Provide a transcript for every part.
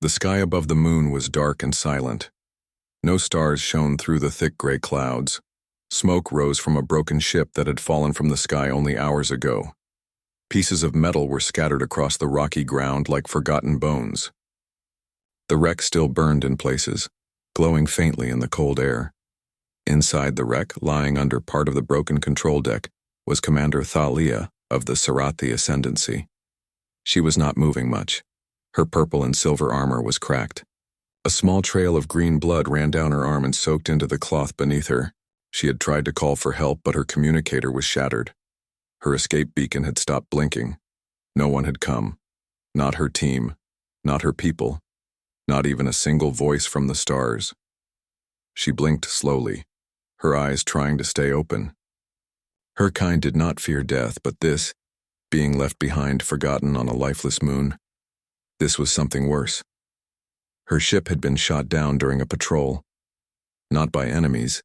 The sky above the moon was dark and silent. No stars shone through the thick gray clouds. Smoke rose from a broken ship that had fallen from the sky only hours ago. Pieces of metal were scattered across the rocky ground like forgotten bones. The wreck still burned in places, glowing faintly in the cold air. Inside the wreck, lying under part of the broken control deck, was Commander Thalia of the Scifi Ascendancy. She was not moving much. Her purple and silver armor was cracked. A small trail of green blood ran down her arm and soaked into the cloth beneath her. She had tried to call for help, but her communicator was shattered. Her escape beacon had stopped blinking. No one had come. Not her team. Not her people. Not even a single voice from the stars. She blinked slowly, her eyes trying to stay open. Her kind did not fear death, but this, being left behind forgotten on a lifeless moon, this was something worse. Her ship had been shot down during a patrol, not by enemies,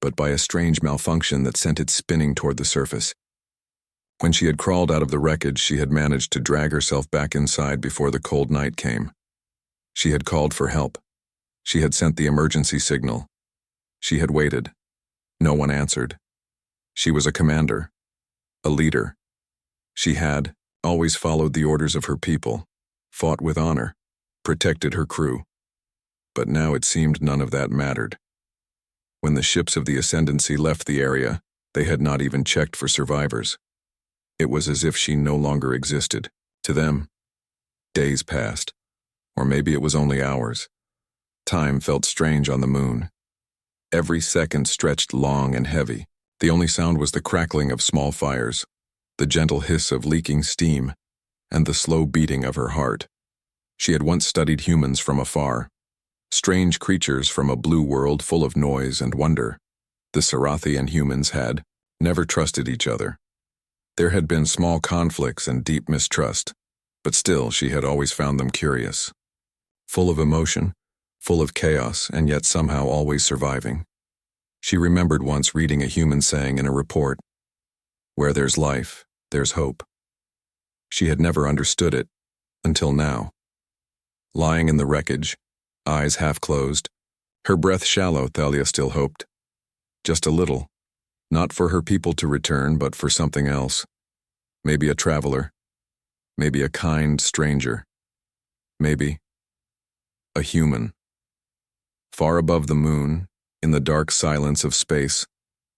but by a strange malfunction that sent it spinning toward the surface. When she had crawled out of the wreckage, she had managed to drag herself back inside before the cold night came. She had called for help. She had sent the emergency signal. She had waited. No one answered. She was a commander, a leader. She had always followed the orders of her people, fought with honor, protected her crew. But now it seemed none of that mattered. When the ships of the Ascendancy left the area, they had not even checked for survivors. It was as if she no longer existed. To them, days passed, or maybe it was only hours. Time felt strange on the moon. Every second stretched long and heavy. The only sound was the crackling of small fires, the gentle hiss of leaking steam, and the slow beating of her heart. She had once studied humans from afar, strange creatures from a blue world full of noise and wonder. The Scifi and humans had never trusted each other. There had been small conflicts and deep mistrust, but still she had always found them curious. Full of emotion, full of chaos, and yet somehow always surviving. She remembered once reading a human saying in a report, "Where there's life, there's hope." She had never understood it, until now. Lying in the wreckage, eyes half closed, her breath shallow, Thalia still hoped. Just a little. Not for her people to return, but for something else. Maybe a traveler. Maybe a kind stranger. Maybe a human. Far above the moon, in the dark silence of space,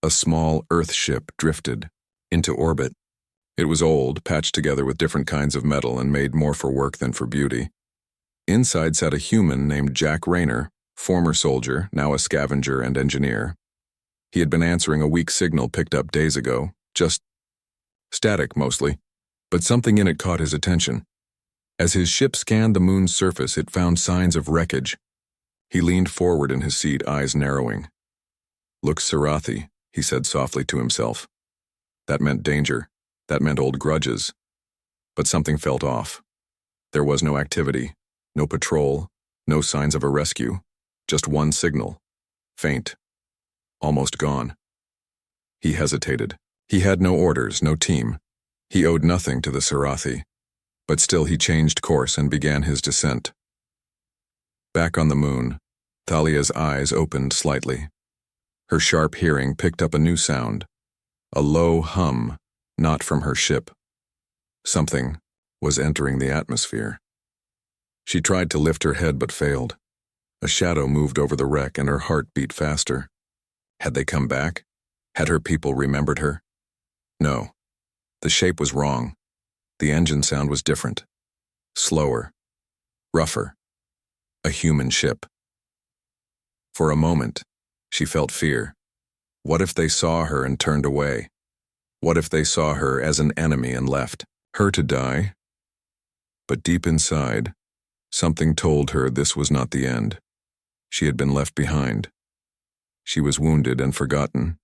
a small Earth ship drifted into orbit. It was old, patched together with different kinds of metal and made more for work than for beauty. Inside sat a human named Jack Rayner, former soldier, now a scavenger and engineer. He had been answering a weak signal picked up days ago, just static mostly, but something in it caught his attention. As his ship scanned the moon's surface, it found signs of wreckage. He leaned forward in his seat, eyes narrowing. "Look, Scifi," he said softly to himself. That meant danger. That meant old grudges. But something felt off. There was no activity, no patrol, no signs of a rescue. Just one signal. Faint. Almost gone. He hesitated. He had no orders, no team. He owed nothing to the Scifi. But still he changed course and began his descent. Back on the moon, Thalia's eyes opened slightly. Her sharp hearing picked up a new sound. A low hum, not from her ship. Something was entering the atmosphere. She tried to lift her head but failed. A shadow moved over the wreck and her heart beat faster. Had they come back? Had her people remembered her? No. The shape was wrong. The engine sound was different. Slower. Rougher. A human ship. For a moment, she felt fear. What if they saw her and turned away? What if they saw her as an enemy and left her to die? But deep inside, something told her this was not the end. She had been left behind. She was wounded and forgotten.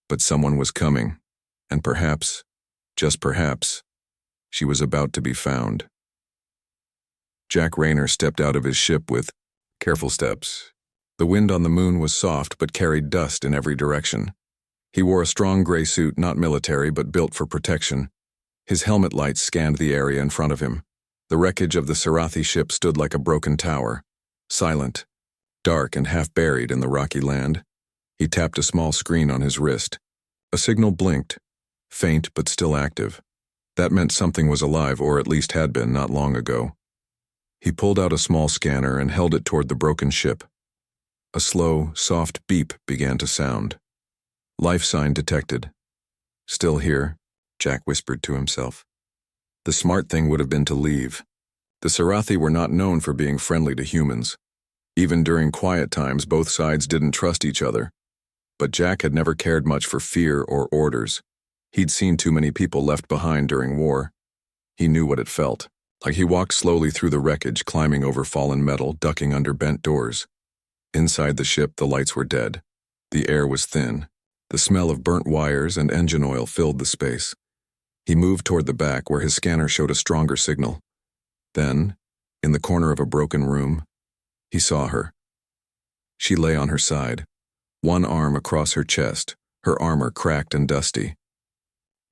But someone was coming, and perhaps, just perhaps, she was about to be found. Jack Rayner stepped out of his ship with careful steps. The wind on the moon was soft but carried dust in every direction. He wore a strong gray suit, not military but built for protection. His helmet lights scanned the area in front of him. The wreckage of the Scifi ship stood like a broken tower, silent, dark and half buried in the rocky land. He tapped a small screen on his wrist. A signal blinked, faint but still active. That meant something was alive, or at least had been not long ago. He pulled out a small scanner and held it toward the broken ship. A slow, soft beep began to sound. Life sign detected. Still here, Jack whispered to himself. The smart thing would have been to leave. The Scifi were not known for being friendly to humans. Even during quiet times, both sides didn't trust each other. But Jack had never cared much for fear or orders. He'd seen too many people left behind during war. He knew what it felt. Like he walked slowly through the wreckage, climbing over fallen metal, ducking under bent doors. Inside the ship, the lights were dead. The air was thin. The smell of burnt wires and engine oil filled the space. He moved toward the back, where his scanner showed a stronger signal. Then, in the corner of a broken room, he saw her. She lay on her side, one arm across her chest, her armor cracked and dusty.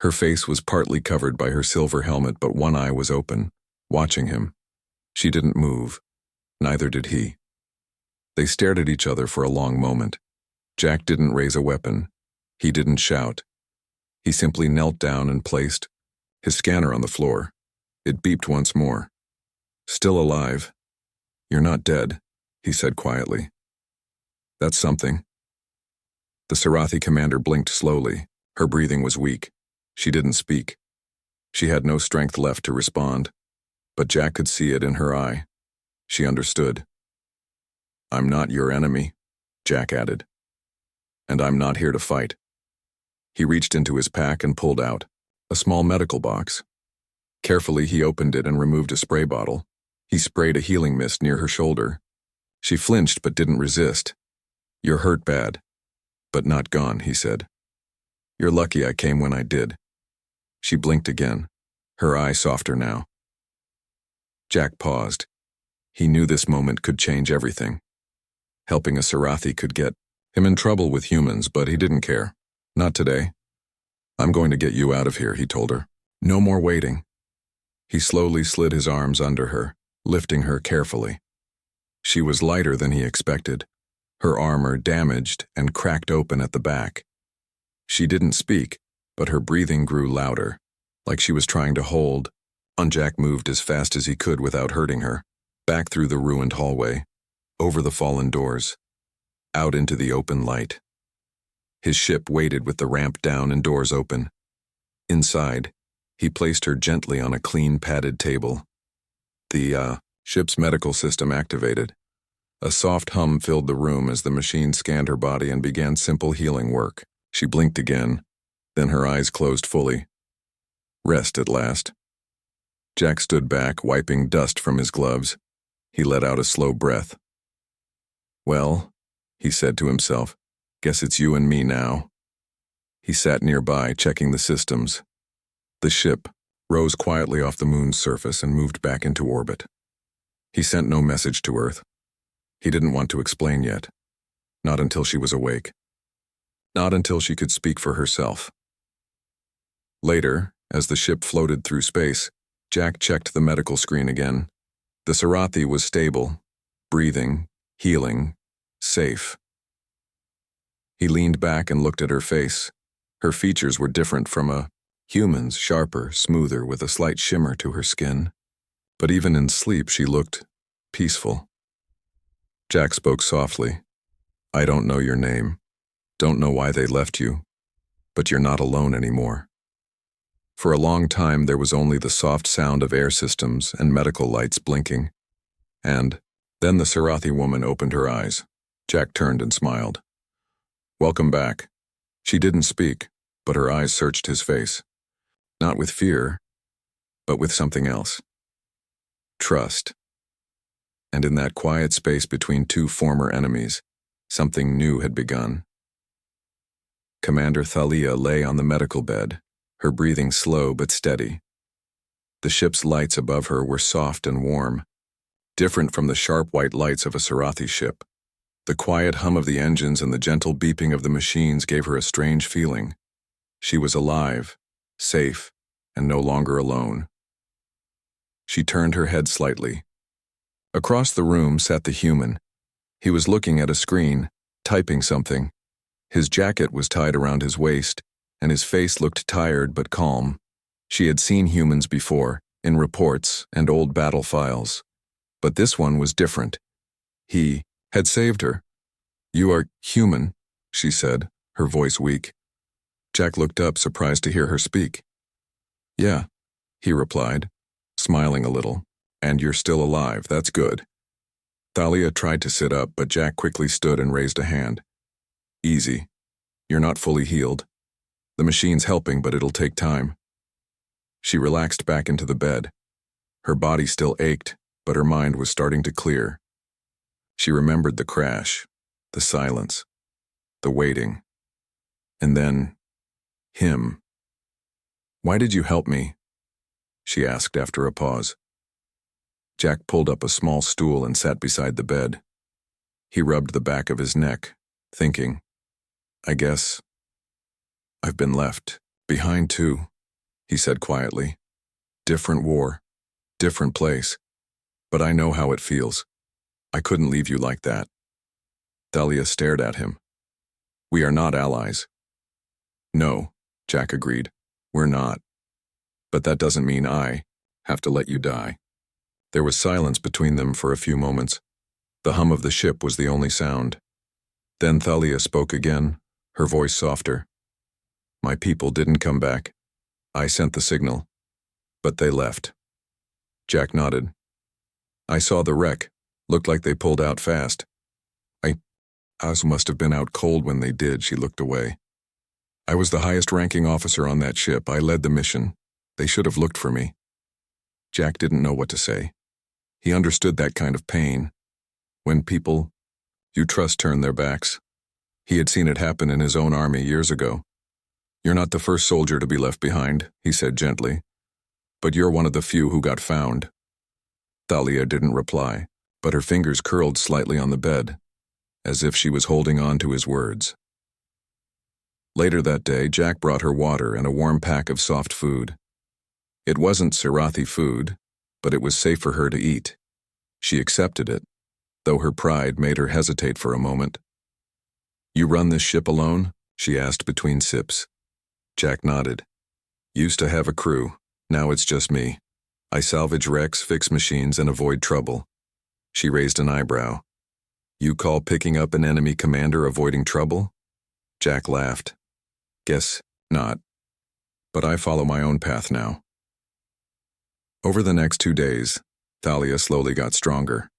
Her face was partly covered by her silver helmet, but one eye was open, watching him. She didn't move. Neither did he. They stared at each other for a long moment. Jack didn't raise a weapon. He didn't shout. He simply knelt down and placed his scanner on the floor. It beeped once more. Still alive. You're not dead, he said quietly. That's something. The Scifi commander blinked slowly. Her breathing was weak. She didn't speak. She had no strength left to respond, but Jack could see it in her eye. She understood. I'm not your enemy, Jack added. And I'm not here to fight. He reached into his pack and pulled out a small medical box. Carefully, he opened it and removed a spray bottle. He sprayed a healing mist near her shoulder. She flinched but didn't resist. You're hurt bad, but not gone, he said. You're lucky I came when I did. She blinked again, her eye softer now. Jack paused. He knew this moment could change everything. Helping a Scifi could get him in trouble with humans, but he didn't care. Not today. I'm going to get you out of here, he told her. No more waiting. He slowly slid his arms under her, lifting her carefully. She was lighter than he expected, her armor damaged and cracked open at the back. She didn't speak, but her breathing grew louder, like she was trying to hold. Jack moved as fast as he could without hurting her, back through the ruined hallway, over the fallen doors, out into the open light. His ship waited with the ramp down and doors open. Inside, he placed her gently on a clean padded table. The ship's medical system activated. A soft hum filled the room as the machine scanned her body and began simple healing work. She blinked again, then her eyes closed fully. Rest at last. Jack stood back, wiping dust from his gloves. He let out a slow breath. Well, he said to himself, guess it's you and me now. He sat nearby, checking the systems. The ship rose quietly off the moon's surface and moved back into orbit. He sent no message to Earth. He didn't want to explain yet. Not until she was awake. Not until she could speak for herself. Later, as the ship floated through space, Jack checked the medical screen again. The Scifi was stable, breathing, healing, safe. He leaned back and looked at her face. Her features were different from a human's, sharper, smoother, with a slight shimmer to her skin. But even in sleep, she looked peaceful. Jack spoke softly. I don't know your name. Don't know why they left you. But you're not alone anymore. For a long time, there was only the soft sound of air systems and medical lights blinking. And then the Scifi woman opened her eyes. Jack turned and smiled. Welcome back. She didn't speak, but her eyes searched his face. Not with fear, but with something else. Trust. And in that quiet space between two former enemies, something new had begun. Commander Thalia lay on the medical bed, her breathing slow but steady. The ship's lights above her were soft and warm, different from the sharp white lights of a Scifi ship. The quiet hum of the engines and the gentle beeping of the machines gave her a strange feeling. She was alive, safe, and no longer alone. She turned her head slightly. Across the room sat the human. He was looking at a screen, typing something. His jacket was tied around his waist, and his face looked tired but calm. She had seen humans before, in reports and old battle files. But this one was different. He had saved her. "You are human," she said, her voice weak. Jack looked up, surprised to hear her speak. "Yeah," he replied, smiling a little. "And you're still alive, that's good." Thalia tried to sit up, but Jack quickly stood and raised a hand. "Easy. You're not fully healed. The machine's helping, but it'll take time." She relaxed back into the bed. Her body still ached, but her mind was starting to clear. She remembered the crash, the silence, the waiting, and then him. "Why did you help me?" she asked after a pause. Jack pulled up a small stool and sat beside the bed. He rubbed the back of his neck, thinking, "I guess I've been left behind too," he said quietly. "Different war, different place, but I know how it feels. I couldn't leave you like that." Thalia stared at him. "We are not allies." "No," Jack agreed, "we're not. But that doesn't mean I have to let you die." There was silence between them for a few moments. The hum of the ship was the only sound. Then Thalia spoke again, her voice softer. "My people didn't come back. I sent the signal. But they left." Jack nodded. "I saw the wreck. Looked like they pulled out fast. Oz must have been out cold when they did." She looked away. "I was the highest-ranking officer on that ship. I led the mission. They should have looked for me." Jack didn't know what to say. He understood that kind of pain. When people you trust turn their backs. He had seen it happen in his own army years ago. "You're not the first soldier to be left behind," he said gently. "But you're one of the few who got found." Thalia didn't reply, but her fingers curled slightly on the bed, as if she was holding on to his words. Later that day, Jack brought her water and a warm pack of soft food. It wasn't Scifi food, but it was safe for her to eat. She accepted it, though her pride made her hesitate for a moment. "You run this ship alone?" she asked between sips. Jack nodded. "Used to have a crew. Now it's just me. I salvage wrecks, fix machines, and avoid trouble." She raised an eyebrow. "You call picking up an enemy commander avoiding trouble?" Jack laughed. "Guess not. But I follow my own path now." Over the next 2 days, Thalia slowly got stronger.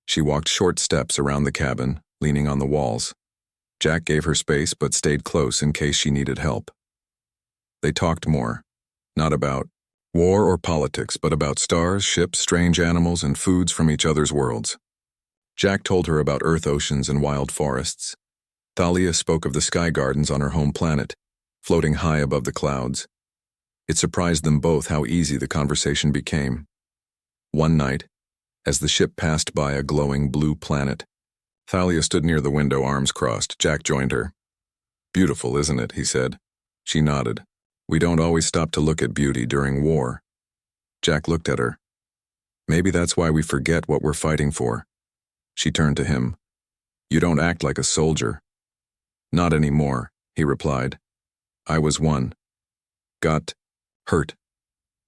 She walked short steps around the cabin, leaning on the walls. Jack gave her space but stayed close in case she needed help. They talked more, not about war or politics, but about stars, ships, strange animals, and foods from each other's worlds. Jack told her about Earth oceans and wild forests. Thalia spoke of the sky gardens on her home planet, floating high above the clouds. It surprised them both how easy the conversation became. One night, as the ship passed by a glowing blue planet, Thalia stood near the window, arms crossed. Jack joined her. "Beautiful, isn't it?" he said. She nodded. "We don't always stop to look at beauty during war." Jack looked at her. "Maybe that's why we forget what we're fighting for." She turned to him. "You don't act like a soldier." "Not anymore," he replied. "I was one. Got hurt.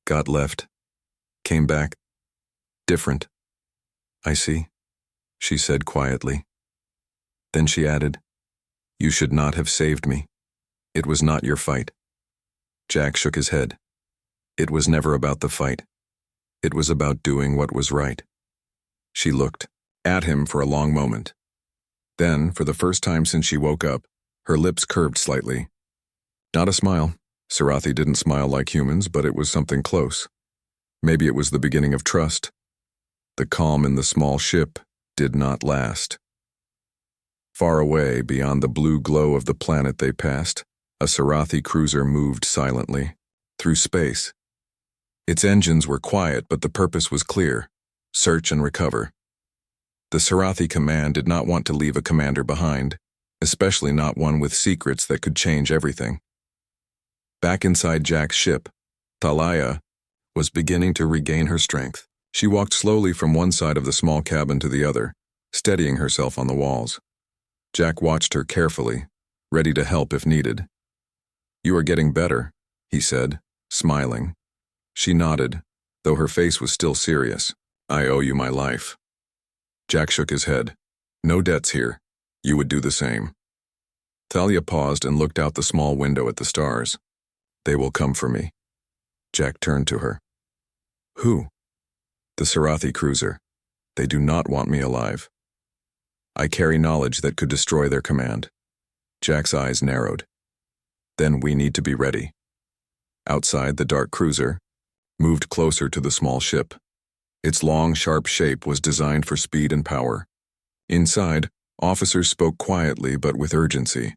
Got left. Came back. Different." "I see," she said quietly. Then she added, "You should not have saved me. It was not your fight." Jack shook his head. "It was never about the fight. It was about doing what was right." She looked at him for a long moment. Then, for the first time since she woke up, her lips curved slightly. Not a smile. Scifi didn't smile like humans, but it was something close. Maybe it was the beginning of trust. The calm in the small ship did not last. Far away, beyond the blue glow of the planet they passed, a Scifi cruiser moved silently, through space. Its engines were quiet, but the purpose was clear: search and recover. The Scifi command did not want to leave a commander behind, especially not one with secrets that could change everything. Back inside Jack's ship, Thalia was beginning to regain her strength. She walked slowly from one side of the small cabin to the other, steadying herself on the walls. Jack watched her carefully, ready to help if needed. "You are getting better," he said, smiling. She nodded, though her face was still serious. "I owe you my life." Jack shook his head. "No debts here. You would do the same." Thalia paused and looked out the small window at the stars. "They will come for me." Jack turned to her. "Who?" "The Sarathi cruiser. They do not want me alive. I carry knowledge that could destroy their command." Jack's eyes narrowed. "Then we need to be ready." Outside, the dark cruiser moved closer to the small ship. Its long, sharp shape was designed for speed and power. Inside, officers spoke quietly but with urgency.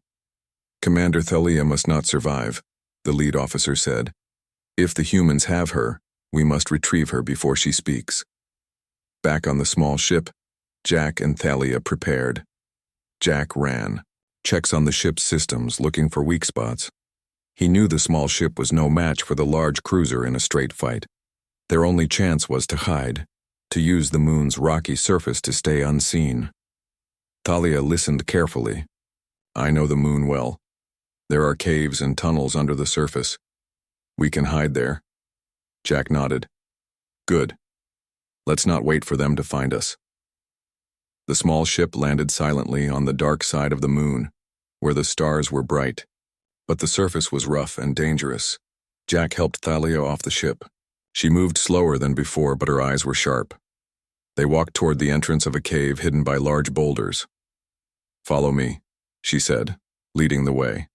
"Commander Thalia must not survive," the lead officer said. "If the humans have her, we must retrieve her before she speaks." Back on the small ship, Jack and Thalia prepared. Jack ran, checks on the ship's systems looking for weak spots. He knew the small ship was no match for the large cruiser in a straight fight. Their only chance was to hide, to use the moon's rocky surface to stay unseen. Thalia listened carefully. "I know the moon well. There are caves and tunnels under the surface. We can hide there." Jack nodded. "Good. Let's not wait for them to find us." The small ship landed silently on the dark side of the moon, where the stars were bright. But the surface was rough and dangerous. Jack helped Thalia off the ship. She moved slower than before, but her eyes were sharp. They walked toward the entrance of a cave hidden by large boulders. "Follow me," she said, leading the way.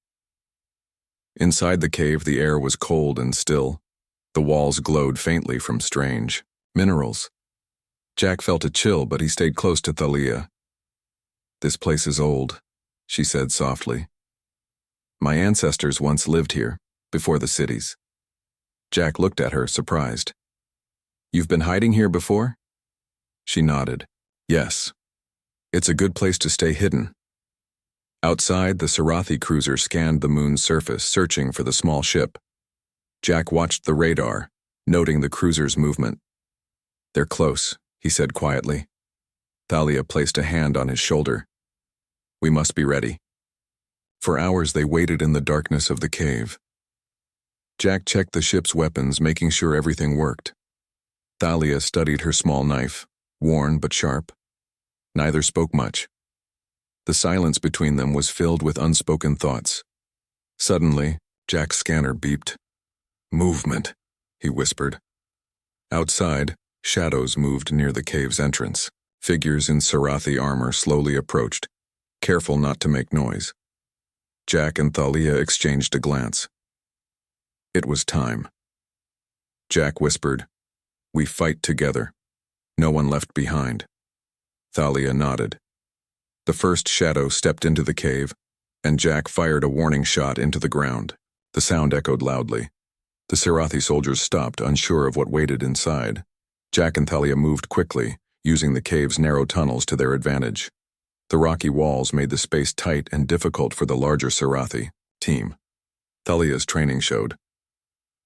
Inside the cave, the air was cold and still. The walls glowed faintly from strange minerals. Jack felt a chill, but he stayed close to Thalia. "This place is old," she said softly. "My ancestors once lived here, before the cities." Jack looked at her, surprised. "You've been hiding here before?" She nodded. "Yes. It's a good place to stay hidden." Outside, the Sarathi cruiser scanned the moon's surface, searching for the small ship. Jack watched the radar, noting the cruiser's movement. "They're close," he said quietly. Thalia placed a hand on his shoulder. "We must be ready." For hours they waited in the darkness of the cave. Jack checked the ship's weapons, making sure everything worked. Thalia studied her small knife, worn but sharp. Neither spoke much. The silence between them was filled with unspoken thoughts. Suddenly, Jack's scanner beeped. "Movement," he whispered. Outside, shadows moved near the cave's entrance. Figures in Sarathi armor slowly approached, careful not to make noise. Jack and Thalia exchanged a glance. It was time. Jack whispered, "We fight together. No one left behind." Thalia nodded. The first shadow stepped into the cave, and Jack fired a warning shot into the ground. The sound echoed loudly. The Sarathi soldiers stopped, unsure of what waited inside. Jack and Thalia moved quickly, using the cave's narrow tunnels to their advantage. The rocky walls made the space tight and difficult for the larger Sarathi team. Thalia's training showed.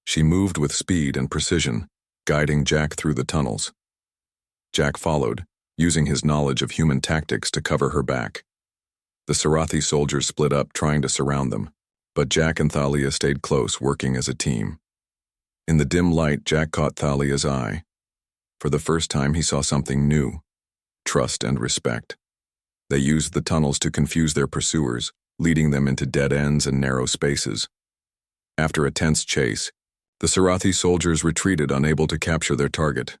She moved with speed and precision, guiding Jack through the tunnels. Jack followed, using his knowledge of human tactics to cover her back. The Sarathi soldiers split up, trying to surround them, but Jack and Thalia stayed close, working as a team. In the dim light, Jack caught Thalia's eye. For the first time, he saw something new: trust and respect. They used the tunnels to confuse their pursuers, leading them into dead ends and narrow spaces. After a tense chase, the Sarathi soldiers retreated, unable to capture their target.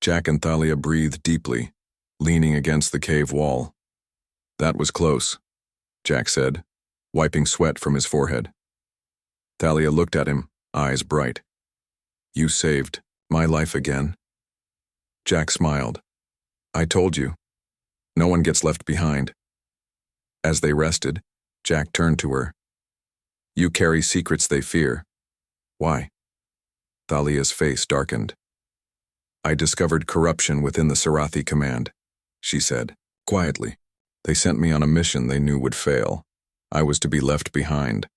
Jack and Thalia breathed deeply, leaning against the cave wall. "That was close," Jack said, wiping sweat from his forehead. Thalia looked at him, eyes bright. "You saved my life again." Jack smiled. "I told you. No one gets left behind." As they rested, Jack turned to her. "You carry secrets they fear. Why?" Thalia's face darkened. "I discovered corruption within the Sarathi command," she said, quietly. "They sent me on a mission they knew would fail. I was to be left behind."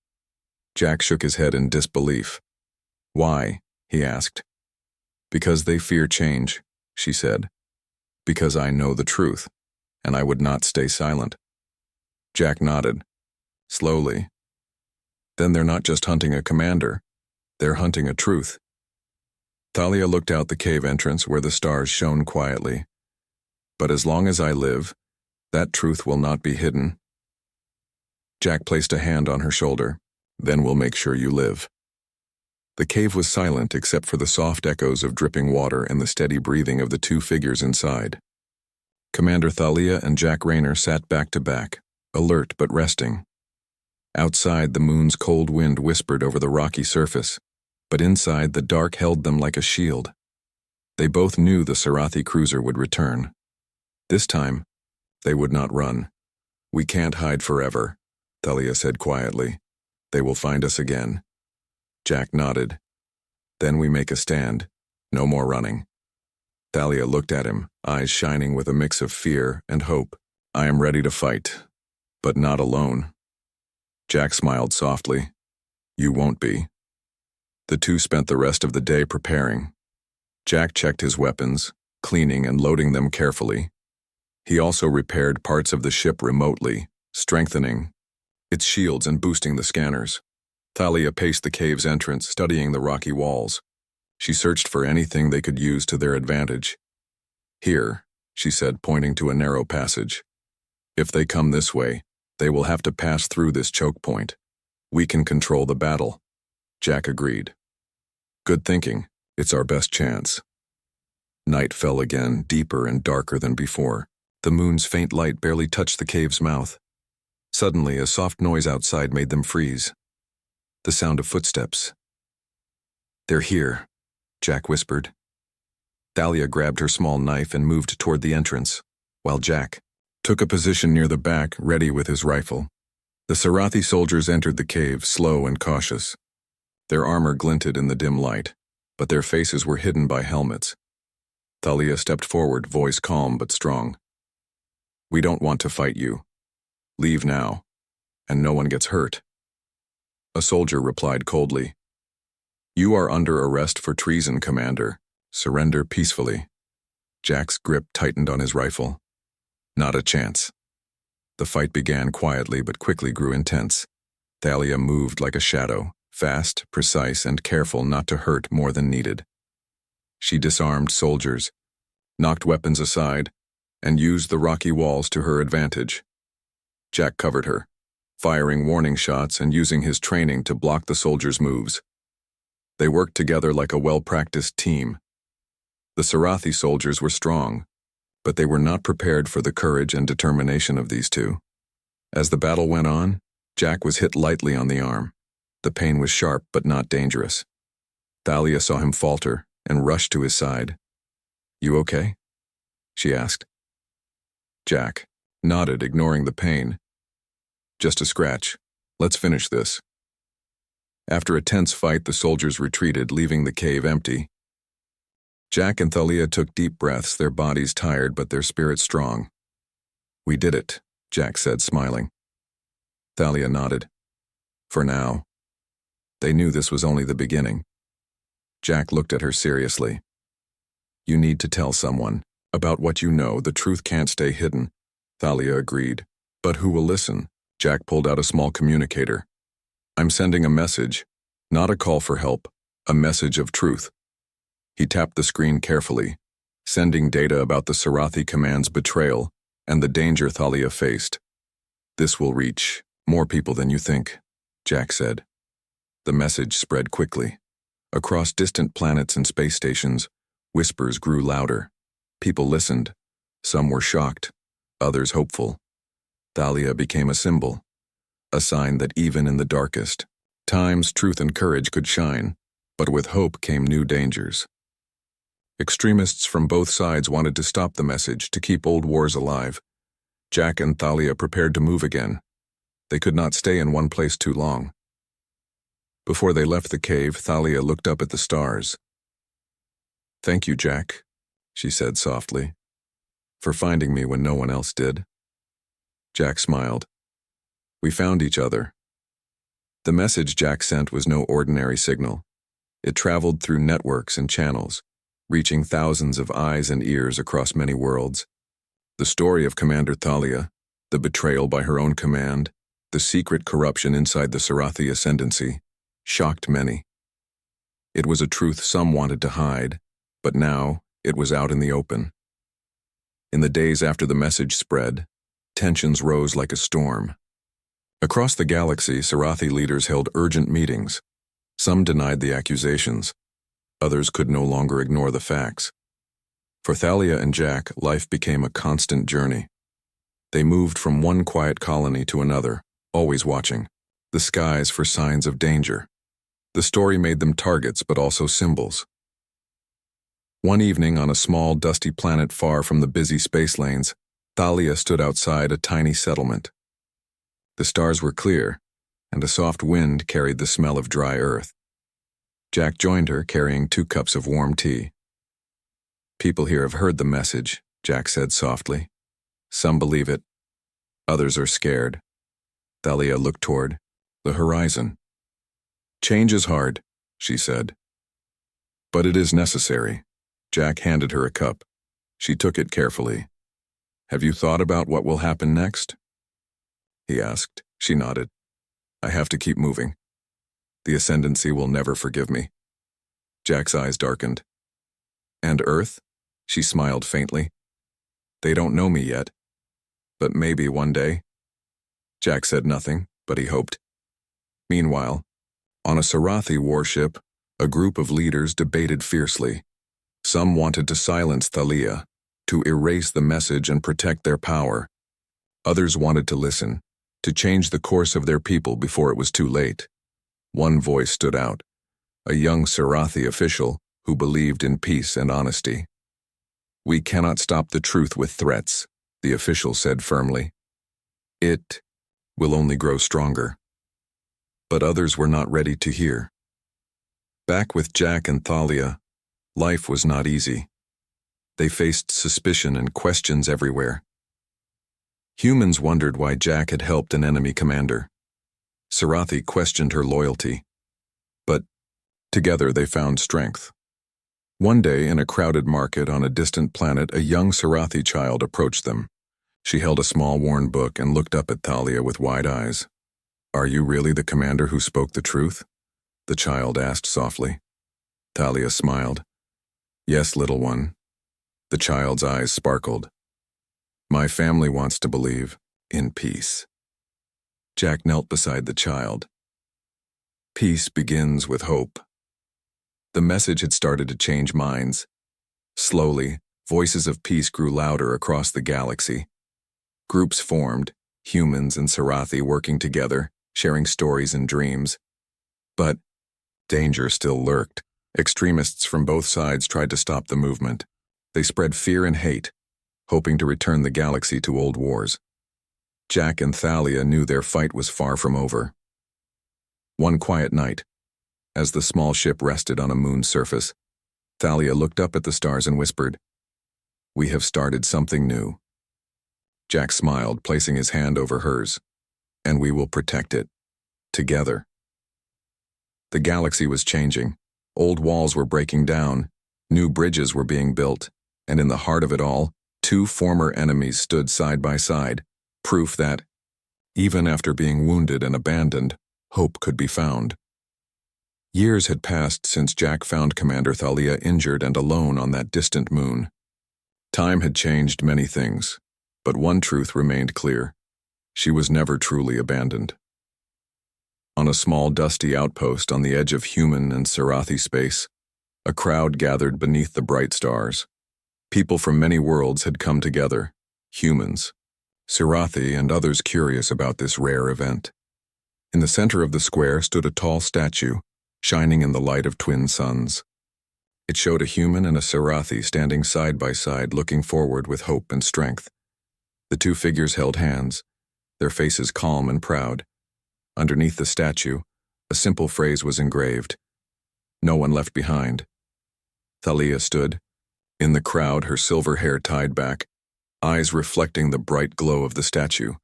Jack shook his head in disbelief. "Why?" he asked. Because they fear change, she said. Because I know the truth, and I would not stay silent. Jack nodded, slowly. Then they're not just hunting a commander, they're hunting a truth. Thalia looked out the cave entrance where the stars shone quietly. But as long as I live, that truth will not be hidden. Jack placed a hand on her shoulder. Then we'll make sure you live. The cave was silent except for the soft echoes of dripping water and the steady breathing of the two figures inside. Commander Thalia and Jack Rayner sat back to back, alert but resting. Outside, the moon's cold wind whispered over the rocky surface, but inside, the dark held them like a shield. They both knew the Sarathi cruiser would return. This time, they would not run. We can't hide forever, Thalia said quietly. They will find us again. Jack nodded. Then we make a stand. No more running. Thalia looked at him, eyes shining with a mix of fear and hope. I am ready to fight, but not alone. Jack smiled softly. You won't be. The two spent the rest of the day preparing. Jack checked his weapons, cleaning and loading them carefully. He also repaired parts of the ship remotely, strengthening its shields and boosting the scanners. Thalia paced the cave's entrance, studying the rocky walls. She searched for anything they could use to their advantage. Here, she said, pointing to a narrow passage. If they come this way, they will have to pass through this choke point. We can control the battle. Jack agreed. Good thinking. It's our best chance. Night fell again, deeper and darker than before. The moon's faint light barely touched the cave's mouth. Suddenly, a soft noise outside made them freeze. The sound of footsteps. They're here, Jack whispered. Thalia grabbed her small knife and moved toward the entrance, while Jack took a position near the back, ready with his rifle. The Sarathi soldiers entered the cave, slow and cautious. Their armor glinted in the dim light, but their faces were hidden by helmets. Thalia stepped forward, voice calm but strong. We don't want to fight you. Leave now, and no one gets hurt. A soldier replied coldly. You are under arrest for treason, Commander. Surrender peacefully. Jack's grip tightened on his rifle. Not a chance. The fight began quietly but quickly grew intense. Thalia moved like a shadow, fast, precise, and careful not to hurt more than needed. She disarmed soldiers, knocked weapons aside, and used the rocky walls to her advantage. Jack covered her, firing warning shots and using his training to block the soldiers' moves. They worked together like a well-practiced team. The Sarathi soldiers were strong, but they were not prepared for the courage and determination of these two. As the battle went on, Jack was hit lightly on the arm. The pain was sharp but not dangerous. Thalia saw him falter and rushed to his side. You okay? She asked. Jack nodded, ignoring the pain. Just a scratch. Let's finish this. After a tense fight, the soldiers retreated, leaving the cave empty. Jack and Thalia took deep breaths, their bodies tired but their spirits strong. We did it, Jack said, smiling. Thalia nodded. For now. They knew this was only the beginning. Jack looked at her seriously. You need to tell someone about what you know. The truth can't stay hidden. Thalia agreed. But who will listen? Jack pulled out a small communicator. I'm sending a message, not a call for help, a message of truth. He tapped the screen carefully, sending data about the Sarathi command's betrayal and the danger Thalia faced. This will reach more people than you think, Jack said. The message spread quickly. Across distant planets and space stations, whispers grew louder. People listened. Some were shocked, others hopeful. Thalia became a symbol, a sign that even in the darkest times, truth and courage could shine, but with hope came new dangers. Extremists from both sides wanted to stop the message, to keep old wars alive. Jack and Thalia prepared to move again. They could not stay in one place too long. Before they left the cave, Thalia looked up at the stars. Thank you, Jack, she said softly, for finding me when no one else did. Jack smiled. We found each other. The message Jack sent was no ordinary signal. It traveled through networks and channels, reaching thousands of eyes and ears across many worlds. The story of Commander Thalia, the betrayal by her own command, the secret corruption inside the Sarathi ascendancy, shocked many. It was a truth some wanted to hide, but now it was out in the open. In the days after the message spread, tensions rose like a storm. Across the galaxy, Sarathi leaders held urgent meetings. Some denied the accusations. Others could no longer ignore the facts. For Thalia and Jack, life became a constant journey. They moved from one quiet colony to another, always watching the skies for signs of danger. The story made them targets, but also symbols. One evening on a small, dusty planet far from the busy space lanes, Thalia stood outside a tiny settlement. The stars were clear, and a soft wind carried the smell of dry earth. Jack joined her, carrying 2 cups of warm tea. "People here have heard the message," Jack said softly. "Some believe it. Others are scared." Thalia looked toward the horizon. "Change is hard," she said. "But it is necessary." Jack handed her a cup. She took it carefully. "Have you thought about what will happen next?" he asked. She nodded. "I have to keep moving. The ascendancy will never forgive me." Jack's eyes darkened. "And Earth?" She smiled faintly. "They don't know me yet. But maybe one day." Jack said nothing, but he hoped. Meanwhile, on a Sarathi warship, a group of leaders debated fiercely. Some wanted to silence Thalia, to erase the message and protect their power. Others wanted to listen, to change the course of their people before it was too late. One voice stood out, a young Sarathi official who believed in peace and honesty. "We cannot stop the truth with threats," the official said firmly. "It will only grow stronger." But others were not ready to hear. Back with Jack and Thalia, life was not easy. They faced suspicion and questions everywhere. Humans wondered why Jack had helped an enemy commander. Sarathi questioned her loyalty. But together they found strength. One day, in a crowded market on a distant planet, a young Sarathi child approached them. She held a small worn book and looked up at Thalia with wide eyes. "Are you really the commander who spoke the truth?" the child asked softly. Thalia smiled. "Yes, little one." The child's eyes sparkled. "My family wants to believe in peace." Jack knelt beside the child. Peace begins with hope. The message had started to change minds. Slowly, voices of peace grew louder across the galaxy. Groups formed, humans and Sarathi working together, sharing stories and dreams. But danger still lurked. Extremists from both sides tried to stop the movement. They spread fear and hate, hoping to return the galaxy to old wars. Jack and Thalia knew their fight was far from over. One quiet night, as the small ship rested on a moon's surface, Thalia looked up at the stars and whispered, "We have started something new." Jack smiled, placing his hand over hers. "And we will protect it. Together." The galaxy was changing. Old walls were breaking down. New bridges were being built. And in the heart of it all, 2 former enemies stood side by side, proof that, even after being wounded and abandoned, hope could be found. Years had passed since Jack found Commander Thalia injured and alone on that distant moon. Time had changed many things, but one truth remained clear. She was never truly abandoned. On a small dusty outpost on the edge of human and Sarathi space, a crowd gathered beneath the bright stars. People from many worlds had come together, humans, Sarathi, and others curious about this rare event. In the center of the square stood a tall statue, shining in the light of twin suns. It showed a human and a Sarathi standing side by side, looking forward with hope and strength. The 2 figures held hands, their faces calm and proud. Underneath the statue, a simple phrase was engraved: "No one left behind." Thalia stood, in the crowd, her silver hair tied back, eyes reflecting the bright glow of the statue.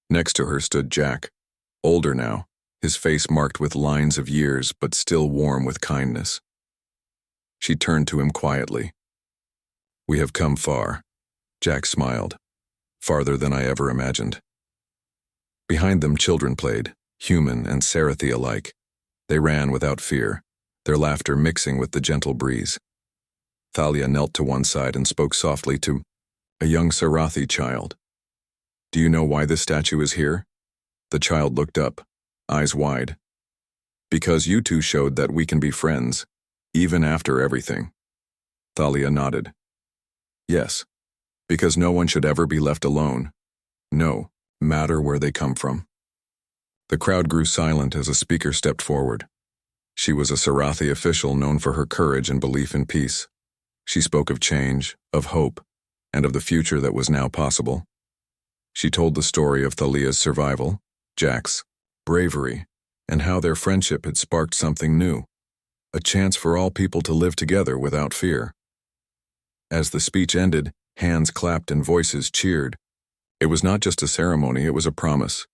Next to her stood Jack, older now, his face marked with lines of years but still warm with kindness. She turned to him quietly. "We have come far," Jack smiled. "Farther than I ever imagined." Behind them, children played, human and Serathi alike. They ran without fear, their laughter mixing with the gentle breeze. Thalia knelt to one side and spoke softly to a young Sarathi child. "Do you know why this statue is here?" The child looked up, eyes wide. "Because you two showed that we can be friends, even after everything." Thalia nodded. "Yes, because no one should ever be left alone. No matter where they come from." The crowd grew silent as a speaker stepped forward. She was a Sarathi official known for her courage and belief in peace. She spoke of change, of hope, and of the future that was now possible. She told the story of Thalia's survival, Jack's bravery, and how their friendship had sparked something new, a chance for all people to live together without fear. As the speech ended, hands clapped and voices cheered. It was not just a ceremony, it was a promise.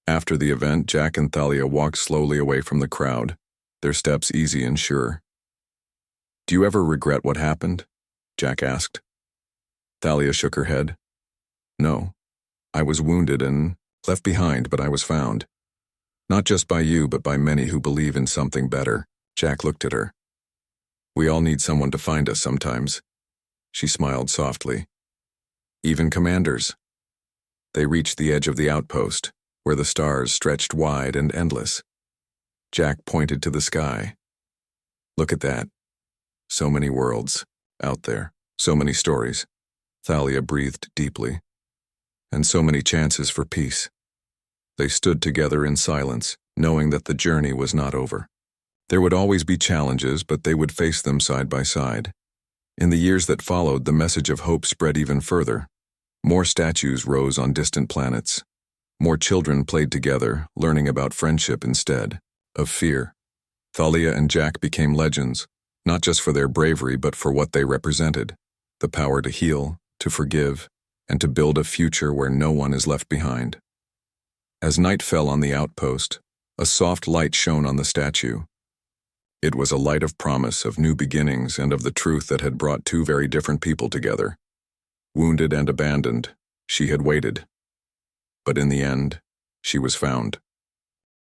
After the event, Jack and Thalia walked slowly away from the crowd, their steps easy and sure. "Do you ever regret what happened?" Jack asked. Thalia shook her head. "No. I was wounded and left behind, but I was found. Not just by you, but by many who believe in something better." Jack looked at her. "We all need someone to find us sometimes." She smiled softly. "Even commanders." They reached the edge of the outpost, where the stars stretched wide and endless. Jack pointed to the sky. "Look at that. So many worlds out there, so many stories." Thalia breathed deeply. "And so many chances for peace." They stood together in silence, knowing that the journey was not over. There would always be challenges, but they would face them side by side. In the years that followed, the message of hope spread even further. More statues rose on distant planets. More children played together, learning about friendship instead of fear. Thalia and Jack became legends, not just for their bravery, but for what they represented: the power to heal, to forgive, and to build a future where no one is left behind. As night fell on the outpost, a soft light shone on the statue. It was a light of promise, of new beginnings, and of the truth that had brought two very different people together. Wounded and abandoned, she had waited. But in the end, she was found.